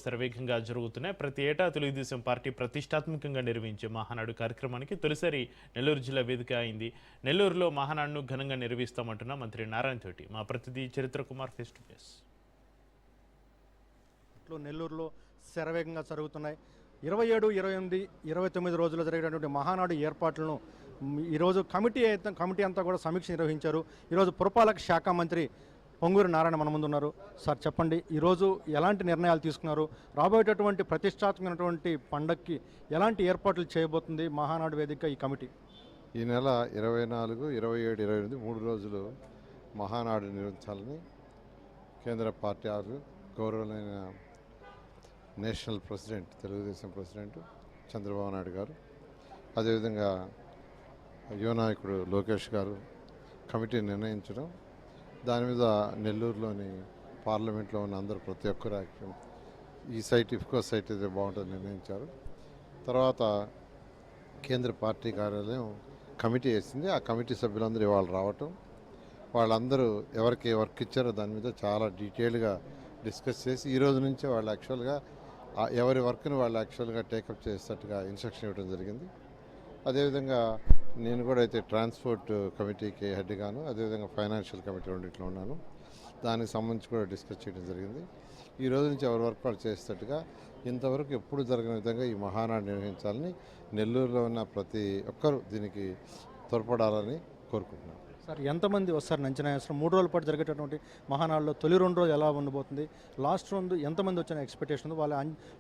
శరవేగంగా జరుగుతున్నాయి. ప్రతి ఏటా తెలుగుదేశం పార్టీ ప్రతిష్టాత్మకంగా నిర్వహించే మహానాడు కార్యక్రమానికి తొలిసారి నెల్లూరు జిల్లా వేదిక అయింది. నెల్లూరులో మహానాడును ఘనంగా నిర్వహిస్తామంటున్న మంత్రి నారాయణ తోటి. మా ప్రతినిధి చరిత్ర కుమార్ ఫేస్ టు ఫేస్. నెల్లూరులో శరవేగంగా జరుగుతున్నాయి. 27, 28, 29 రోజుల్లో జరిగేటటువంటి మహానాడు ఏర్పాట్లను ఈరోజు కమిటీ అంతా కూడా సమీక్ష నిర్వహించారు. ఈరోజు పురపాలక శాఖ మంత్రి పొంగూరు నారాయణ మన ముందు ఉన్నారు. సార్ చెప్పండి, ఈరోజు ఎలాంటి నిర్ణయాలు తీసుకున్నారు? రాబోయేటటువంటి ప్రతిష్టాత్మకమైనటువంటి పండగకి ఎలాంటి ఏర్పాట్లు చేయబోతుంది మహానాడు వేదిక ఈ కమిటీ? ఈ నెల 24, 27, 28 3 రోజులు మహానాడు నిర్వహించాలని కేంద్ర పార్టీ గౌరవమైన national president, Telugu Desam president Chandrababu Naidu గారు, అదేవిధంగా యువ నాయకుడు లోకేష్ గారు కమిటీ నిర్ణయించడం, దాని మీద నెల్లూరులోని పార్లమెంట్లో ఉన్న అందరూ ప్రతి ఒక్కరు యాక్షన్ ఈ సైట్ ఇఫ్కో సైట్ అయితే బాగుంటుంది నిర్ణయించారు. తర్వాత కేంద్ర పార్టీ కార్యాలయం కమిటీ వేసింది. ఆ కమిటీ సభ్యులందరూ ఇవాళ రావటం, వాళ్ళందరూ ఎవరికి వర్క్ ఇచ్చారో దాని మీద చాలా డీటెయిల్గా డిస్కస్ చేసి ఈ రోజు నుంచే వాళ్ళు యాక్చువల్గా ఎవరి వర్క్ని వాళ్ళు యాక్చువల్గా టేకప్ చేసేటట్టుగా ఇన్స్ట్రక్షన్ ఇవ్వడం జరిగింది. అదేవిధంగా నేను కూడా అయితే ట్రాన్స్పోర్ట్ కమిటీకి హెడ్గాను, అదేవిధంగా ఫైనాన్షియల్ కమిటీ రెండింటిలో ఉన్నాను. దానికి సంబంధించి కూడా డిస్కస్ చేయడం జరిగింది. ఈ రోజు నుంచి ఎవరి వర్క్ వాళ్ళు చేసేటట్టుగా ఇంతవరకు ఎప్పుడు జరగని విధంగా ఈ మహానాడు నిర్వహించాలని నెల్లూరులో ఉన్న ప్రతి ఒక్కరూ దీనికి తోడ్పడాలని కోరుకుంటున్నాను. సార్, ఎంతమంది వస్తారు అంచనా వేస్తారు? 3 రోజుల పాటు జరిగేటటువంటి మహానాడులో తొలి 2 రోజులు ఎలా ఉండబోతుంది? లాస్ట్ రోజు ఎంతమంది వచ్చిన ఎక్స్పెక్టేషన్ ఉంది?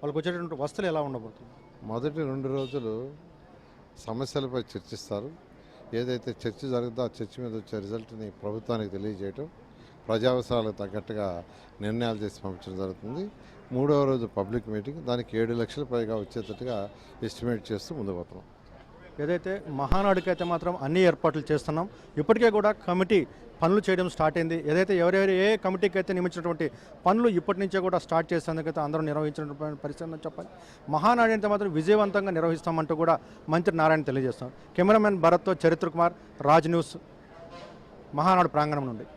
వాళ్ళకి వచ్చేటటువంటి వస్తువులు ఎలా ఉండబోతుంది? మొదటి 2 రోజులు సమస్యలపై చర్చిస్తారు. ఏదైతే చర్చ జరుగుతుందో ఆ చర్చ మీద వచ్చే రిజల్ట్ని ప్రభుత్వానికి తెలియజేయటం, ప్రజావసరాలకు తగ్గట్టుగా నిర్ణయాలు చేసి పంపించడం జరుగుతుంది. 3వ రోజు పబ్లిక్ మీటింగ్, దానికి 7 లక్షల పైగా వచ్చేటట్టుగా ఎస్టిమేట్ చేస్తూ ముందుకు పోతున్నాం. ఏదైతే మహానాడుకి అయితే మాత్రం అన్ని ఏర్పాట్లు చేస్తున్నాం. ఇప్పటికే కూడా కమిటీ పనులు చేయడం స్టార్ట్ అయింది. ఏదైతే ఎవరెవరు ఏ కమిటీకి అయితే నియమించినటువంటి పనులు ఇప్పటి నుంచే కూడా స్టార్ట్ చేసేందుకైతే అందరూ నిర్వహించినటువంటి పరిస్థితి చెప్పాలి. మహానాడు అయితే మాత్రం విజయవంతంగా నిర్వహిస్తామంటూ కూడా మంత్రి నారాయణ తెలియజేస్తాం. కెమెరామెన్ భరత్తో చరిత్ర కుమార్, రాజ్ న్యూస్, మహానాడు ప్రాంగణం నుండి.